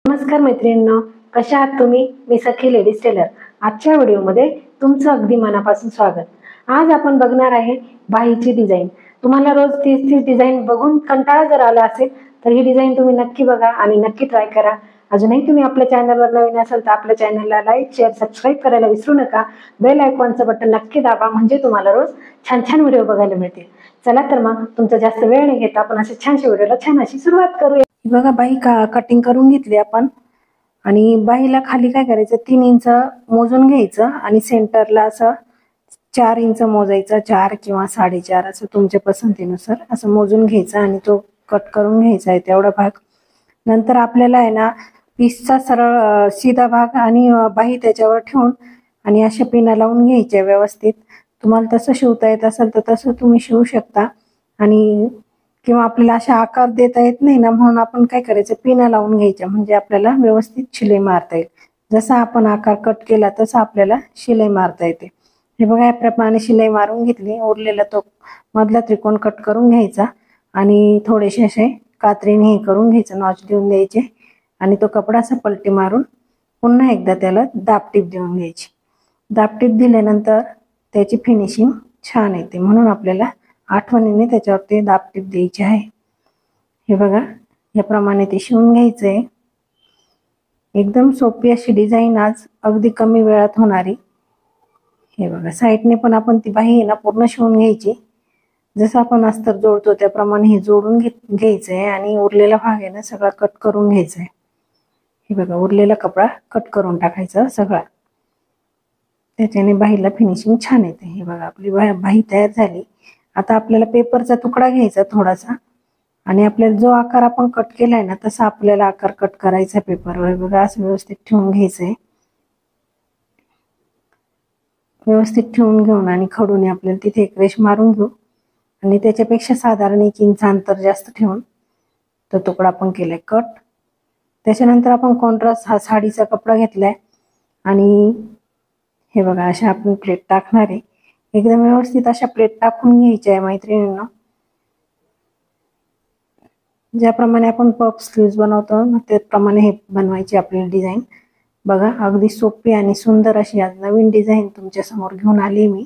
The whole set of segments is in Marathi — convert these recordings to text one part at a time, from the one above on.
नमस्कार मैत्रिणींनो, कशा आहात तुम्ही? मी सखी लेडीज टेलर. आजच्या व्हिडिओमध्ये तुमचं अगदी मनापासून स्वागत. आज आपण बघणार आहे बाहीची डिझाईन. तुम्हाला रोज तीच डिझाईन बघून कंटाळा जर आला असेल तर ही डिझाईन तुम्ही नक्की बघा आणि नक्की ट्राय करा. अजूनही तुम्ही आपल्या चॅनलवर नवीन असाल तर आपल्या चॅनलला लाईक, शेअर, सबस्क्राईब करायला विसरू नका. बेल आयकॉनचं बटन नक्की दाबा, म्हणजे तुम्हाला रोज छान छान व्हिडिओ बघायला मिळतील. चला तर मग तुमचा जास्त वेळ नाही घेता आपण अशा छानशा व्हिडिओला छान अशी सुरुवात करूया. बघा, बाही कटिंग करून घेतली आपण आणि बाहीला खाली काय करायचं, 3 इंच मोजून घ्यायचं आणि सेंटरला असं 4 इंच मोजायचं, 4 किंवा 4.5 असं तुमच्या पसंतीनुसार असं मोजून घ्यायचं आणि तो कट करून घ्यायचा आहे तेवढा भाग. नंतर आपल्याला आहे ना पीसचा सरळ सीधा भाग आणि बाही त्याच्यावर ठेवून आणि अशा पिना लावून घ्यायच्या व्यवस्थित. तुम्हाला तसं शिवता येत असेल तर तसं तुम्ही शिवू शकता, आणि किंवा आपल्याला अशा आकार देता येत नाही ना, म्हणून आपण काय करायचं, पिना लावून घ्यायच्या, म्हणजे आपल्याला व्यवस्थित शिलाई मारता येईल. जसा आपण आकार कट केला तसा आपल्याला शिलाई मारता येते. हे बघा, याप्रमाणे शिलाई मारून घेतली. उरलेला तो मधला त्रिकोण कट करून घ्यायचा आणि थोडेसे असे कात्रीने हे करून घ्यायचं, नॉच देऊन द्यायचे आणि तो कपडा असा पलटी मारून पुन्हा एकदा त्याला दाबटीप देऊन घ्यायची. दाबटीप दिल्यानंतर त्याची फिनिशिंग छान येते, म्हणून आपल्याला आठवणीने त्याच्यावरती दाबटीप द्यायची आहे. हे बघा, याप्रमाणे ते शिवून घ्यायचंय. एकदम सोपी अशी डिझाईन, आज अगदी कमी वेळात होणारी. हे बघा, साईडने पण आपण ती बाही ना पूर्ण शिवून घ्यायची. जसं आपण अस्तर जोडतो त्याप्रमाणे हे जोडून घ्यायचंय आणि उरलेला भाग आहे ना सगळा कट करून घ्यायचा आहे. हे बघा, उरलेला कपडा कट करून टाकायचा सगळा, त्याच्याने बाहीला फिनिशिंग छान येते. हे बघा, आपली बाही तयार झाली. आता आपल्याला पेपरचा तुकडा घ्यायचा थोडासा आणि आपल्याला जो आकार आपण कट केलाय ना तसा आपल्याला आकार कट करायचा पेपरवर. बघा, असं व्यवस्थित ठेवून घ्यायचंय. व्यवस्थित ठेवून घेऊन आणि खडूने आपल्याला तिथे एक रेष मारून घेऊ आणि त्याच्यापेक्षा साधारण 1 इंच अंतर जास्त ठेवून तो तुकडा आपण केलाय कट. त्याच्यानंतर आपण कॉन्ट्रास्ट हा साडीचा कपडा घेतलाय आणि हे बघा, अशा आपण प्लेट टाकणार आहे. एकदम व्यवस्थित अशा प्लेट टाकून घ्यायच्या आहे मैत्रिणींना. ज्याप्रमाणे आपण पफ स्लीव्ज बनवतो त्याप्रमाणे हे बनवायची आपली डिझाईन. बघा, अगदी सोपी आणि सुंदर अशी आज नवीन डिझाईन तुमच्या समोर घेऊन आली मी.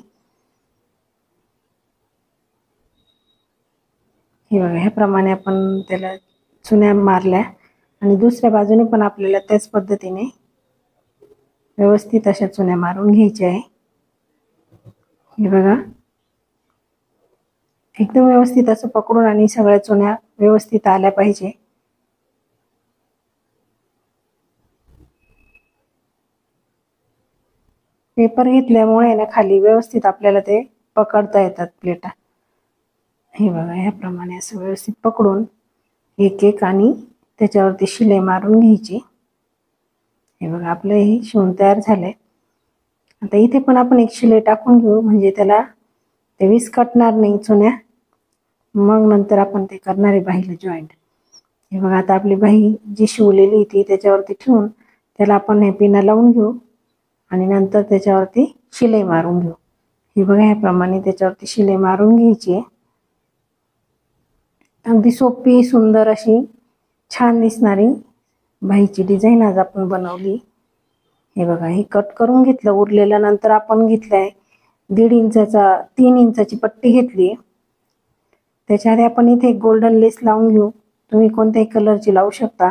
हे बघा, ह्याप्रमाणे आपण त्याला चुन्या मारल्या आणि दुसऱ्या बाजूने पण आपल्याला त्याच पद्धतीने व्यवस्थित अशा चुन्या मारून घ्यायच्या आहे. हे बघा, एकदम व्यवस्थित असं पकडून आणि सगळ्या चुन्या व्यवस्थित आल्या पाहिजे. पेपर घेतल्यामुळे ना खाली व्यवस्थित आपल्याला ते पकडता येतात प्लेटा. हे बघा, ह्याप्रमाणे असं व्यवस्थित पकडून एक एक आणि त्याच्यावरती शिलाई मारून घ्यायची. हे बघा, आपलं हे शिवून तयार झालंय. आता इथे पण आपण एक शिलाई टाकून घेऊ, म्हणजे त्याला ते विस्कटणार नाही चुन्या. मग नंतर आपण ते करणार आहे बाहीला जॉईंट. हे बघा, आता आपली बाही जी शिवलेली होती त्याच्यावरती ठेवून त्याला आपण हे पिना लावून घेऊ आणि नंतर त्याच्यावरती शिलाई मारून घेऊ. हे बघा, ह्याप्रमाणे त्याच्यावरती शिलाई मारून घ्यायची आहे. अगदी सोपी सुंदर अशी छान दिसणारी बाहीची डिझाईन आज आपण बनवली. हे बघा, हे कट करून घेतलं. उरलेल्या नंतर आपण घेतलाय 1.5 इंचाचा 3 इंचाची पट्टी घेतली. त्याच्याआधी आपण इथे एक गोल्डन लेस लावून घेऊ. तुम्ही कोणत्याही कलरची लावू शकता,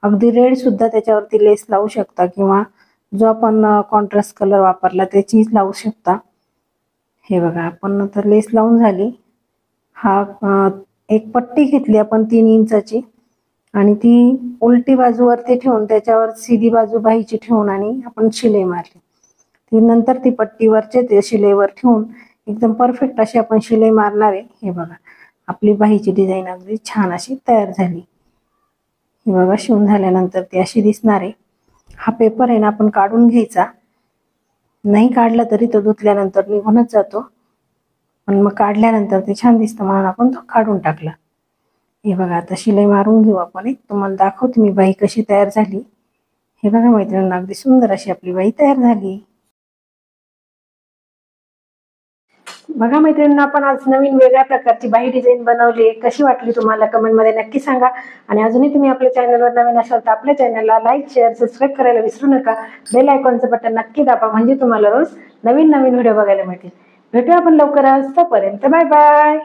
अगदी रेड सुद्धा त्याच्यावरती लेस लावू शकता किंवा जो आपण कॉन्ट्रास्ट कलर वापरला त्याचीच लावू शकता. हे बघा, आपण तर लेस लावून झाली. हा एक पट्टी घेतली आपण 3 इंचाची आणि ती उलटी बाजूवरती ठेवून त्याच्यावर सीधी बाजू बाहीची ठेवून आणि आपण शिलाई मारली. ती नंतर ती पट्टीवरचे ते शिलाईवर ठेवून एकदम परफेक्ट अशी आपण शिलाई मारणार आहे. हे बघा, आपली बाहीची डिझाईन अगदी छान अशी तयार झाली. हे बघा, शिवून झाल्यानंतर ती अशी दिसणार आहे. हा पेपर आहे ना आपण काढून घ्यायचा. नाही काढला तरी तो धुतल्यानंतर निघूनच जातो, पण मग काढल्यानंतर ते छान दिसतं म्हणून आपण तो काढून टाकला. हे बघा, आता शिलाई मारून घेऊ आपण. एक तुम्हाला दाखवते मी बाही कशी तयार झाली. हे बघा मैत्रिणींना, अगदी सुंदर अशी आपली बाही तयार झाली. बघा मैत्रिणींनो, आपण आज नवीन वेगळ्या प्रकारची बाही डिझाईन बनवली. कशी वाटली तुम्हाला कमेंटमध्ये नक्की सांगा. आणि अजूनही तुम्ही आपल्या चॅनलवर नवीन असाल तर आपल्या चॅनलला लाईक, शेअर, सबस्क्राईब करायला विसरू नका. बेल आयकॉनचं बटन नक्की दाबा, म्हणजे तुम्हाला रोज नवीन नवीन व्हिडिओ बघायला मिळतील. भेटूया आपण लवकरच. तोपर्यंत बाय बाय.